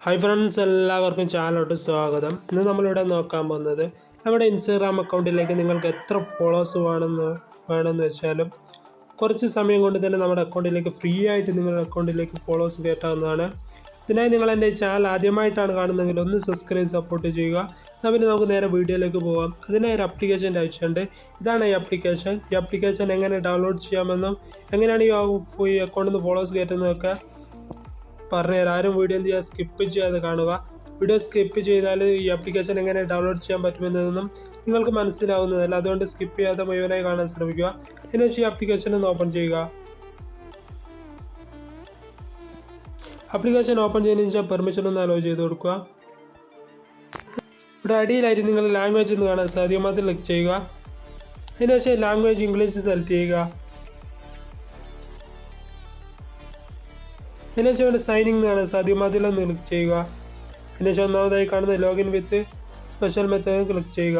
Hi friends, എല്ലാവർക്കും ചാനലോട്ട് സ്വാഗതം. ഇന്ന് നമ്മളിവിടെ നോക്കാൻ പോകുന്നത് നമ്മുടെ ഇൻസ്റ്റാഗ്രാം അക്കൗണ്ടിലേക്ക് നിങ്ങൾക്ക് എത്ര ഫോളോവേഴ്സ് വേണമെന്ന് വെച്ചാലും കുറച്ച് സമയം കൊണ്ട് തന്നെ നമ്മുടെ അക്കൗണ്ടിലേക്ക് ഫ്രീ ആയിട്ട് നിങ്ങളുടെ അക്കൗണ്ടിലേക്ക് ഫോളോവേഴ്സ് കയറ്റാവുന്നതാണ്. ഇതിനായി നിങ്ങൾ എൻ്റെ ചാനൽ ആദ്യമായിട്ടാണ് കാണുന്നതെങ്കിൽ ഒന്ന് സബ്സ്ക്രൈബ് സപ്പോർട്ട് ചെയ്യുക. എന്നാൽ പിന്നെ നമുക്ക് നേരെ വീഡിയോയിലേക്ക് പോകാം. അതിനായി ഒരു ആപ്ലിക്കേഷൻ്റെ ആവശ്യമുണ്ട്. ഇതാണ് ഈ ആപ്ലിക്കേഷൻ എങ്ങനെ ഡൗൺലോഡ് ചെയ്യാമെന്നും എങ്ങനെയാണ് ഈ അക്കൗണ്ടിൽ നിന്ന് ഫോളോവേഴ്സ് കയറ്റുന്നതൊക്കെ പറഞ്ഞുതരാം. ആരും വീഡിയോ എന്ത് ചെയ്യുക, സ്കിപ്പ് ചെയ്യാതെ കാണുക. വീഡിയോ സ്കിപ്പ് ചെയ്താൽ ഈ ആപ്ലിക്കേഷൻ എങ്ങനെ ഡൗൺലോഡ് ചെയ്യാൻ പറ്റുമെന്നതൊന്നും നിങ്ങൾക്ക് മനസ്സിലാവുന്നതല്ല. അതുകൊണ്ട് സ്കിപ്പ് ചെയ്യാതെ മുഴുവനായി കാണാൻ ശ്രമിക്കുക. അതിനുശേഷം ഈ ആപ്ലിക്കേഷൻ ഒന്ന് ഓപ്പൺ ചെയ്യുക. ആപ്ലിക്കേഷൻ ഓപ്പൺ ചെയ്തതിനു ശേഷം പെർമിഷൻ ഒന്ന് അലോ ചെയ്ത് കൊടുക്കുക. ഇവിടെ അടിയിലായിട്ട് നിങ്ങൾ ലാംഗ്വേജ് ഒന്ന് കാണാൻ സാധിക്കും, അത് ക്ലിക്ക് ചെയ്യുക. അതിനുശേഷം ലാംഗ്വേജ് ഇംഗ്ലീഷ് സെലക്ട് ചെയ്യുക. അതിനുശേഷം ഇവിടെ സൈനിങ് കാണാൻ സാധിക്കും, അതിലൊന്ന് ക്ലിക്ക് ചെയ്യുക. അതിനുശേഷം ഒന്നാമതായി കാണുന്ന login with special method click ചെയ്യുക.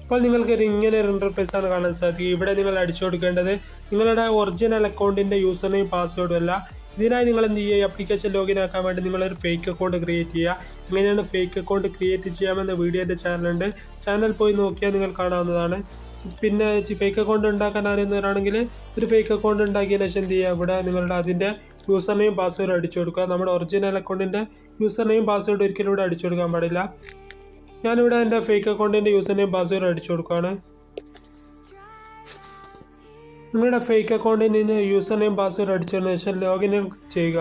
അപ്പോൾ നിങ്ങൾക്ക് ഇങ്ങനെ ഒരു ഇൻ്റർഫേസാണ് കാണാൻ സാധിക്കും. ഇവിടെ നിങ്ങൾ അടിച്ചു കൊടുക്കേണ്ടത് നിങ്ങളുടെ ഒറിജിനൽ അക്കൗണ്ടിൻ്റെ യൂസർ നെയിം പാസ്വേഡും അല്ല. ഇതിനായി നിങ്ങൾ എന്ത് ചെയ്യുക, ആപ്ലിക്കേഷൻ ലോഗിൻ ആക്കാൻ വേണ്ടി നിങ്ങളൊരു ഫേക്ക് അക്കൗണ്ട് ക്രിയേറ്റ് ചെയ്യുക. എങ്ങനെയാണ് ഫേക്ക് അക്കൗണ്ട് ക്രിയേറ്റ് ചെയ്യാമെന്ന വീഡിയോ എൻ്റെ ചാനലുണ്ട്. ചാനൽ പോയി നോക്കിയാൽ നിങ്ങൾ കാണാവുന്നതാണ്. പിന്നെ ഫേക്ക് അക്കൗണ്ട് ഉണ്ടാക്കാൻ അറിയുന്നവരാണെങ്കിൽ ഒരു ഫേക്ക് അക്കൗണ്ട് ഉണ്ടാക്കിയതിന് ശേഷം എന്ത് ചെയ്യുക, ഇവിടെ നിങ്ങളുടെ അതിൻ്റെ യൂസർ നെയിം പാസ്വേഡ് അടിച്ചു കൊടുക്കുക. നമ്മുടെ ഒറിജിനൽ അക്കൗണ്ടിൻ്റെ യൂസർ നെയിം പാസ്വേഡ് ഒരിക്കലും ഇവിടെ അടിച്ചു കൊടുക്കാൻ പാടില്ല. ഞാനിവിടെ എൻ്റെ ഫേക്ക് അക്കൗണ്ടിൻ്റെ യൂസർ നെയിം പാസ്വേഡ് അടിച്ചു കൊടുക്കുകയാണ്. നിങ്ങളുടെ ഫേക്ക് അക്കൗണ്ടിൻ്റെ യൂസർ നെയിം പാസ്വേഡ് അടിച്ചതിന് ശേഷം ലോഗിനിൽ ചെയ്യുക.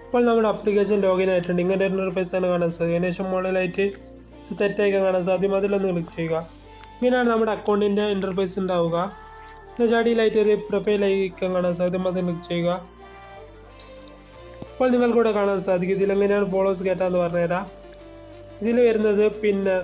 ഇപ്പോൾ നമ്മുടെ ആപ്ലിക്കേഷൻ ലോഗിൻ ആയിട്ടുണ്ട്. ഇങ്ങനെ ഒരു ഇൻ്റർഫേസാണ് കാണാൻ സാധിക്കും. അതിനുശേഷം മുകളിലായിട്ട് തെറ്റായിക്കാൻ കാണാൻ സാധിക്കും, അതിലൊന്ന് ക്ലിക്ക് ചെയ്യുക. ഇങ്ങനെയാണ് നമ്മുടെ അക്കൗണ്ടിൻ്റെ ഇൻ്റർഫേസ് ഉണ്ടാവുക. എന്നുവെച്ചാൽ അടിയിലായിട്ട് ഒരു പ്രൊഫൈൽ ഐക്കൺ കാണാൻ സാധിക്കും, അത് ക്ലിക്ക് ചെയ്യുക. ഇപ്പോൾ നിങ്ങൾക്കിവിടെ കാണാൻ സാധിക്കും ഇതിലെങ്ങനെയാണ് ഫോളോവേഴ്സ് കയറ്റാമെന്ന് പറഞ്ഞുതരാം. ഇതിൽ വരുന്നത് പിന്നെ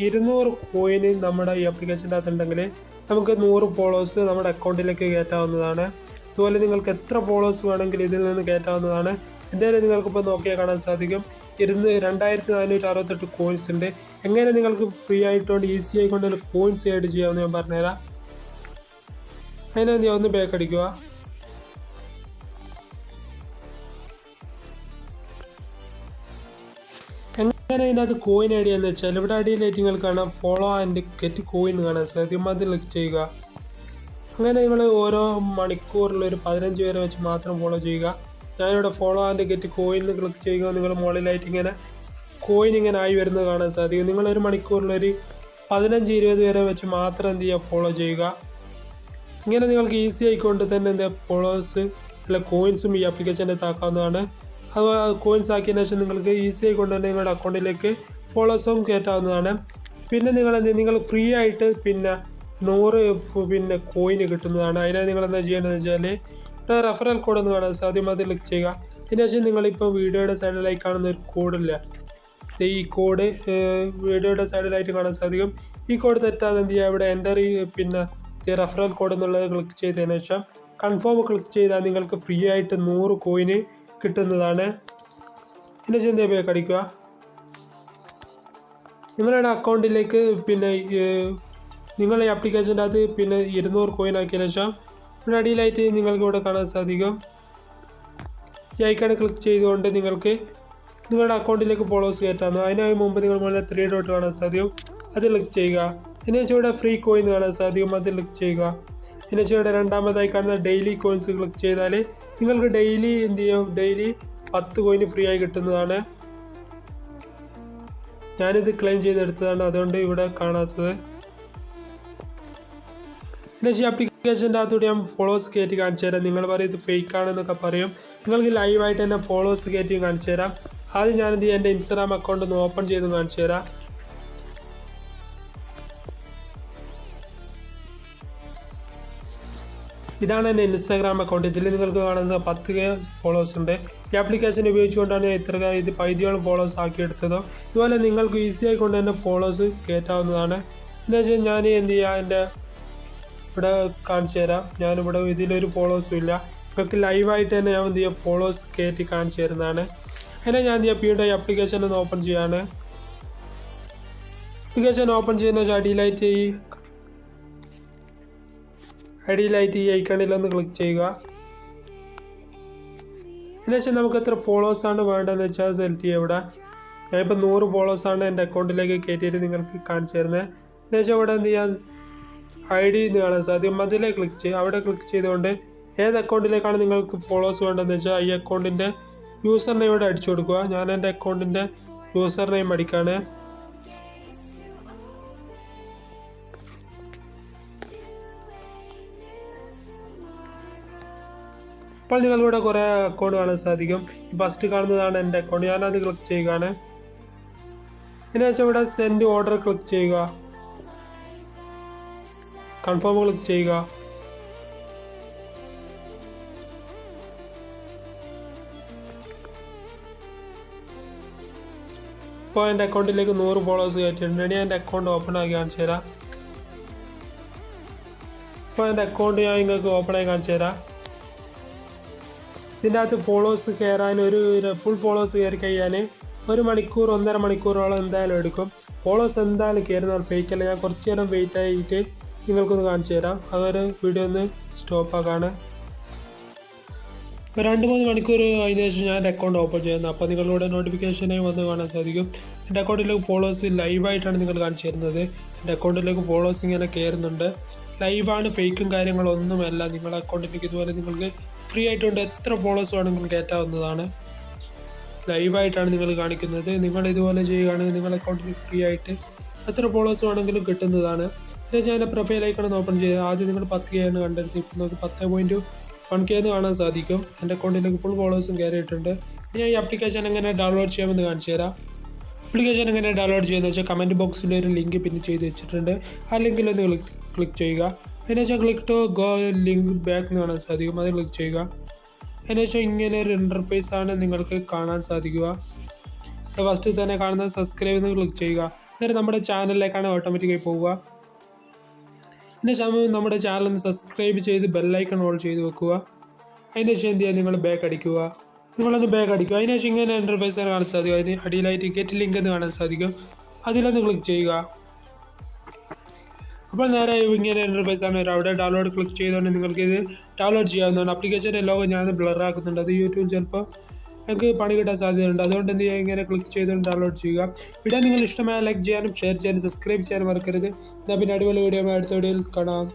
200 കോയിന് നമ്മുടെ ഈ ആപ്ലിക്കേഷൻ്റെ അകത്തുണ്ടെങ്കിൽ നമുക്ക് 100 ഫോളോവേഴ്സ് നമ്മുടെ അക്കൗണ്ടിലേക്ക് കയറ്റാവുന്നതാണ്. അതുപോലെ നിങ്ങൾക്ക് എത്ര ഫോളോവേഴ്സ് വേണമെങ്കിൽ ഇതിൽ നിന്ന് കയറ്റാവുന്നതാണ്. എൻ്റെ നിങ്ങൾക്കിപ്പോൾ നോക്കിയാൽ കാണാൻ സാധിക്കും 2468 കോയിൻസ് ഉണ്ട്. എങ്ങനെ നിങ്ങൾക്ക് ഫ്രീ ആയിട്ടുണ്ട് ഈസി ആയിക്കൊണ്ട് കോയിൻസ് ആഡ് ചെയ്യാമെന്ന് ഞാൻ പറഞ്ഞുതരാം. അതിനെന്ത് ഒന്ന് ബാക്ക് അടിക്കുക. എങ്ങനെ അതിനകത്ത് കോയിൻ ആഡ് ചെയ്യാന്ന് വെച്ചാൽ ഇവിടെ അടിയിലായിട്ട് നിങ്ങൾ കാണാം ഫോളോ ആൻഡ് ഗെറ്റ് കോയിൻ കാണാൻ സാധിക്കും, അത് ക്ലിക്ക് ചെയ്യുക. അങ്ങനെ നിങ്ങൾ ഓരോ മണിക്കൂറിൽ ഒരു 15 പേരെ വെച്ച് മാത്രം ഫോളോ ചെയ്യുക. ഞാനിവിടെ follow and get coin click ചെയ്യുക. നിങ്ങൾ മുകളിലായിട്ട് ഇങ്ങനെ കോയിൻ ഇങ്ങനെ ആയി വരുന്നത് കാണാൻ സാധിക്കും. നിങ്ങളൊരു മണിക്കൂറിലൊരു 15-20 പേരെ വെച്ച് മാത്രം എന്ത് ചെയ്യുക, ഫോളോ ചെയ്യുക. ഇങ്ങനെ നിങ്ങൾക്ക് ഈസി ആയിക്കൊണ്ട് തന്നെ എന്താ ഫോളോവേഴ്സ് അല്ല കോയിൻസും ഈ ആപ്ലിക്കേഷൻ്റെ താക്കാവുന്നതാണ്. അത് കോയിൻസ് ആക്കിയതിന് ശേഷം നിങ്ങൾക്ക് ഈസി ആയിക്കൊണ്ട് തന്നെ നിങ്ങളുടെ അക്കൗണ്ടിലേക്ക് ഫോളോവേഴ്സും കയറ്റാവുന്നതാണ്. പിന്നെ നിങ്ങൾ ഫ്രീ ആയിട്ട് പിന്നെ 100 കോയിന് കിട്ടുന്നതാണ്. അതിനായി നിങ്ങൾ എന്താ ചെയ്യേണ്ടതെന്ന് വെച്ചാൽ റെഫറൽ കോഡ് ഒന്ന് കാണാൻ സാധ്യം, അത് ക്ലിക്ക് ചെയ്യുക. അതിനുശേഷം നിങ്ങളിപ്പോൾ വീഡിയോയുടെ സൈഡിലായി കാണുന്ന ഒരു കോഡില്ല, ഈ കോഡ് വീഡിയോയുടെ സൈഡിലായിട്ട് കാണാൻ സാധിക്കും. ഈ കോഡ് തെറ്റാതെ എന്ത് ചെയ്യുക, ഇവിടെ എൻ്റർ പിന്നെ റെഫറൽ കോഡ് എന്നുള്ളത് ക്ലിക്ക് ചെയ്തതിന് ശേഷം കൺഫേം ക്ലിക്ക് ചെയ്താൽ നിങ്ങൾക്ക് ഫ്രീ ആയിട്ട് 100 കോയിന് കിട്ടുന്നതാണ്. അതിനുശേഷം എന്ത് ചെയ്യുക, അടിക്കുക. നിങ്ങളുടെ അക്കൗണ്ടിലേക്ക് പിന്നെ നിങ്ങൾ ഈ ആപ്ലിക്കേഷൻ്റെ അത് പിന്നെ 200 കോയിൻ ആക്കിയതിന് ശേഷം ഇവിടെ അടിയിലായിട്ട് നിങ്ങൾക്ക് ഇവിടെ കാണാൻ സാധിക്കും ഈ ഐക്കൺ ക്ലിക്ക് ചെയ്തുകൊണ്ട് നിങ്ങൾക്ക് നിങ്ങളുടെ അക്കൗണ്ടിലേക്ക് ഫോളോവേഴ്സ് കയറ്റാവുന്നു. അതിനായി മുമ്പ് നിങ്ങൾ മുകളിൽ 3 ഡോട്ട് കാണാൻ സാധിക്കും, അത് ക്ലിക്ക് ചെയ്യുക. അതിനുശേഷം ഇവിടെ ഫ്രീ കോയിൻ കാണാൻ സാധിക്കും, അത് ക്ലിക്ക് ചെയ്യുക. അതിനുശേഷം ഇവിടെ രണ്ടാമതായി കാണുന്ന ഡെയിലി കോയിൻസ് ക്ലിക്ക് ചെയ്താൽ നിങ്ങൾക്ക് ഡെയിലി എന്ത് ചെയ്യും, ഡെയിലി 10 കോയിന് ഫ്രീ ആയി കിട്ടുന്നതാണ്. ഞാനിത് ക്ലെയിം ചെയ്തെടുത്തതാണ്, അതുകൊണ്ട് ഇവിടെ കാണാത്തത്. പിന്നെ ഈ ആപ്ലിക്കേഷൻ്റെ അകത്തൂടെ ഞാൻ ഫോളോവേഴ്സ് കയറ്റി കാണിച്ചു തരാം. നിങ്ങൾ പറയും ഇത് ഫേക്ക് ആണെന്നൊക്കെ പറയും. നിങ്ങൾക്ക് ലൈവായിട്ട് തന്നെ ഫോളോവേഴ്സ് കയറ്റി കാണിച്ചു തരാം. ആദ്യം ഞാനിത് എൻ്റെ ഇൻസ്റ്റാഗ്രാം അക്കൗണ്ട് ഒന്ന് ഓപ്പൺ ചെയ്ത് കാണിച്ചു തരാം. ഇതാണ് എൻ്റെ ഇൻസ്റ്റാഗ്രാം അക്കൗണ്ട്. ഇതിൽ നിങ്ങൾക്ക് കാണുന്ന 10K ഫോളോവേഴ്സ് ഉണ്ട്. ഈ ആപ്ലിക്കേഷൻ ഉപയോഗിച്ചുകൊണ്ടാണ് ഇത് 15 ഫോളോവേഴ്സ് ആക്കിയെടുത്തത്. ഇതുപോലെ നിങ്ങൾക്ക് ഈസി ആയിക്കൊണ്ട് തന്നെ ഫോളോവേഴ്സ് കയറ്റാവുന്നതാണ്. എന്നുവെച്ചാൽ ഞാൻ എന്ത് ചെയ്യുക, എൻ്റെ ഇവിടെ കാണിച്ചു തരാം. ഞാനിവിടെ ഇതിലൊരു ഫോളോവേഴ്സും ഇല്ല. നിങ്ങൾക്ക് ലൈവായിട്ട് തന്നെ ഞാൻ എന്ത് ചെയ്യുക ഫോളോവേഴ്സ് കയറ്റി കാണിച്ചു തരുന്നതാണ്. അതിനെ ഞാൻ എന്ത് ചെയ്യുക പിയുടെ ആപ്ലിക്കേഷൻ ഒന്ന് ഓപ്പൺ ചെയ്യാണ്. ആപ്ലിക്കേഷൻ ഓപ്പൺ ചെയ്യുന്ന വെച്ചാൽ അടിയിലായിട്ട് ഈ ഐക്കണിലൊന്ന് ക്ലിക്ക് ചെയ്യുക. എന്നുവെച്ചാൽ നമുക്ക് എത്ര ഫോളോവേഴ്സാണ് വേണ്ടതെന്ന് വെച്ചാൽ സെലക്ട് ചെയ്യുക. ഇവിടെ ഞാനിപ്പോൾ 100 ഫോളോവേഴ്സാണ് എൻ്റെ അക്കൗണ്ടിലേക്ക് കയറ്റിയിട്ട് നിങ്ങൾക്ക് കാണിച്ചു തരുന്നത്. എന്നുവെച്ചാൽ ഇവിടെ എന്ത് ചെയ്യാൻ ID എന്ന് കാണാൻ സാധിക്കും. അതിലേക്ക് ക്ലിക്ക് ചെയ്യുക. അവിടെ ക്ലിക്ക് ചെയ്തുകൊണ്ട് ഏത് അക്കൗണ്ടിലേക്കാണ് നിങ്ങൾക്ക് ഫോളോവേഴ്സ് വേണ്ടതെന്ന് വെച്ചാൽ ഈ അക്കൗണ്ടിൻ്റെ യൂസർ നെയിം ഇവിടെ അടിച്ചു കൊടുക്കുക. ഞാൻ എൻ്റെ അക്കൗണ്ടിൻ്റെ യൂസർ നെയിം അടിക്കുകയാണ്. അപ്പോൾ നിങ്ങളിവിടെ കുറേ അക്കൗണ്ട് കാണാൻ സാധിക്കും. ഫസ്റ്റ് കാണുന്നതാണ് എൻ്റെ അക്കൗണ്ട്. ഞാനത് ക്ലിക്ക് ചെയ്യുകയാണ്. എന്നു വെച്ചാൽ ഇവിടെ സെൻഡ് ഓർഡർ ക്ലിക്ക് ചെയ്യുക. കൺഫേം ക്ലിക്ക് ചെയ്യുക. ഇപ്പോൾ എൻ്റെ അക്കൗണ്ടിലേക്ക് 100 ഫോളോവേഴ്സ് കയറ്റിയിട്ടുണ്ട്. ഇനി എൻ്റെ അക്കൗണ്ട് ഓപ്പൺ ആക്കി കാണിച്ചു തരാം. ഇപ്പോൾ എൻ്റെ അക്കൗണ്ട് ഞാൻ നിങ്ങൾക്ക് ഓപ്പൺ ആയി കാണിച്ചു തരാം. ഇതിൻ്റെ അകത്ത് ഫോളോവേഴ്സ് കയറാൻ ഒരു ഫുൾ ഫോളോവേഴ്സ് കയറി കഴിയാൻ 1 മണിക്കൂർ 1.5 മണിക്കൂറോളം എന്തായാലും എടുക്കും. ഫോളോവേഴ്സ് എന്തായാലും കയറുന്നതാണ്, ഫേക്കല്ല. ഞാൻ കുറച്ച് നേരം വെയിറ്റ് ആയിട്ട് നിങ്ങൾക്കൊന്ന് കാണിച്ചു തരാം. അതൊരു വീഡിയോ ഒന്ന് സ്റ്റോപ്പ് ആക്കാണ്. 2-3 മണിക്കൂർ അതിന് ശേഷം ഞാൻ എൻ്റെ അക്കൗണ്ട് ഓപ്പൺ ചെയ്യുന്നത്. അപ്പോൾ നിങ്ങളുടെ നോട്ടിഫിക്കേഷനായി വന്ന് കാണാൻ സാധിക്കും. എൻ്റെ അക്കൗണ്ടിലേക്ക് ഫോളോവേഴ്സ് ലൈവായിട്ടാണ് നിങ്ങൾ കാണിച്ചു തരുന്നത്. എൻ്റെ അക്കൗണ്ടിലേക്ക് ഫോളോവേഴ്സ് ഇങ്ങനെ കയറുന്നുണ്ട്. ലൈവാണ്, ഫേക്കും കാര്യങ്ങളൊന്നുമല്ല. നിങ്ങളുടെ അക്കൗണ്ടിലേക്ക് ഇതുപോലെ നിങ്ങൾക്ക് ഫ്രീ ആയിട്ടുണ്ട് എത്ര ഫോളോവേഴ്സ് വേണമെങ്കിലും കയറ്റാവുന്നതാണ്. ലൈവായിട്ടാണ് നിങ്ങൾ കാണിക്കുന്നത്. നിങ്ങൾ ഇതുപോലെ ചെയ്യുകയാണെങ്കിൽ നിങ്ങളുടെ അക്കൗണ്ടിൽ ഫ്രീ ആയിട്ട് എത്ര ഫോളോവേഴ്സ് വേണമെങ്കിലും കിട്ടുന്നതാണ്. എന്നുവെച്ചാൽ എൻ്റെ പ്രൊഫൈൽ ഐക്കൺ ഓപ്പൺ ചെയ്ത് ആദ്യം നിങ്ങൾ 10K ആണ് കണ്ടെടുത്ത്. ഇപ്പോൾ നമുക്ക് 10.1K എന്ന് കാണാൻ സാധിക്കും. എൻ്റെ അക്കൗണ്ടിലേക്ക് ഫുൾ ഫോളോവേഴ്സും കയറിയിട്ടുണ്ട്. ഞാൻ ഈ ആപ്ലിക്കേഷൻ എങ്ങനെ ഡൗൺലോഡ് ചെയ്യാമെന്ന് കാണിച്ചു തരാം. ആപ്ലിക്കേഷൻ എങ്ങനെ ഡൗൺലോഡ് ചെയ്യുന്നത് വെച്ചാൽ കമൻറ്റ് ബോക്സിൽ ഒരു ലിങ്ക് പിൻ ചെയ്ത് വെച്ചിട്ടുണ്ട്. ആ ലിങ്കിലൊന്ന് ക്ലിക്ക് ചെയ്യുക. അതിനുശേഷം click to go link back എന്ന് കാണാൻ സാധിക്കും. അത് ക്ലിക്ക് ചെയ്യുക. അതിനുശേഷം ഇങ്ങനെ ഒരു ഇൻ്റർഫേസ് ആണ് നിങ്ങൾക്ക് കാണാൻ സാധിക്കുക. ഫസ്റ്റ് തന്നെ കാണുന്ന സബ്സ്ക്രൈബ് എന്ന് ക്ലിക്ക് ചെയ്യുക. എന്നിട്ട് നമ്മുടെ ചാനലിലേക്കാണ് ഓട്ടോമാറ്റിക്കായി പോവുക. അതിനുശേഷം നമ്മുടെ ചാനൽ ഒന്ന് സബ്സ്ക്രൈബ് ചെയ്ത് ബെല്ലൈക്കൺ ഓൾ ചെയ്ത് വെക്കുക. അതിനുശേഷം എന്ത് ചെയ്യുക, നിങ്ങൾ ബാക്ക് അടിക്കുക. നിങ്ങളൊന്ന് ബാക്ക് അടിക്കുക. അതിനുശേഷം ഇങ്ങനെ ഇൻ്റർഫേസ് ആണ് കാണാൻ സാധിക്കും. അതിന് അടിയിലായിട്ട് ഗെറ്റ് ലിങ്ക് എന്ന് കാണാൻ സാധിക്കും. അതിലൊന്ന് ക്ലിക്ക് ചെയ്യുക. അപ്പോൾ നേരെ ഇങ്ങനെ ഇൻ്റർഫേസ് ആണ് വരും. അവിടെ ഡൗൺലോഡ് ക്ലിക്ക് ചെയ്തുകൊണ്ട് നിങ്ങൾക്ക് ഇത് ഡൗൺലോഡ് ചെയ്യാവുന്നതാണ്. ആപ്ലിക്കേഷൻ്റെ ലോഗോ ഞാൻ ബ്ലർ ആക്കുന്നുണ്ട്. അത് യൂട്യൂബ് ചിലപ്പോൾ നിങ്ങൾക്ക് പണി കിട്ടാൻ സാധ്യതയുണ്ട്. അതുകൊണ്ട് എന്ത് ചെയ്യുക, ഇങ്ങനെ ക്ലിക്ക് ചെയ്തുകൊണ്ട് ഡൗൺലോഡ് ചെയ്യുക. വീഡിയോ നിങ്ങൾ ഇഷ്ടമായ ലൈക്ക് ചെയ്യാനും ഷെയർ ചെയ്യാനും സബ്സ്ക്രൈബ് ചെയ്യാനും മറക്കരുത്. എന്നാൽ പിന്നെ അടിപൊളി വീഡിയോ അടുത്ത വീഡിയോയിൽ കാണാം.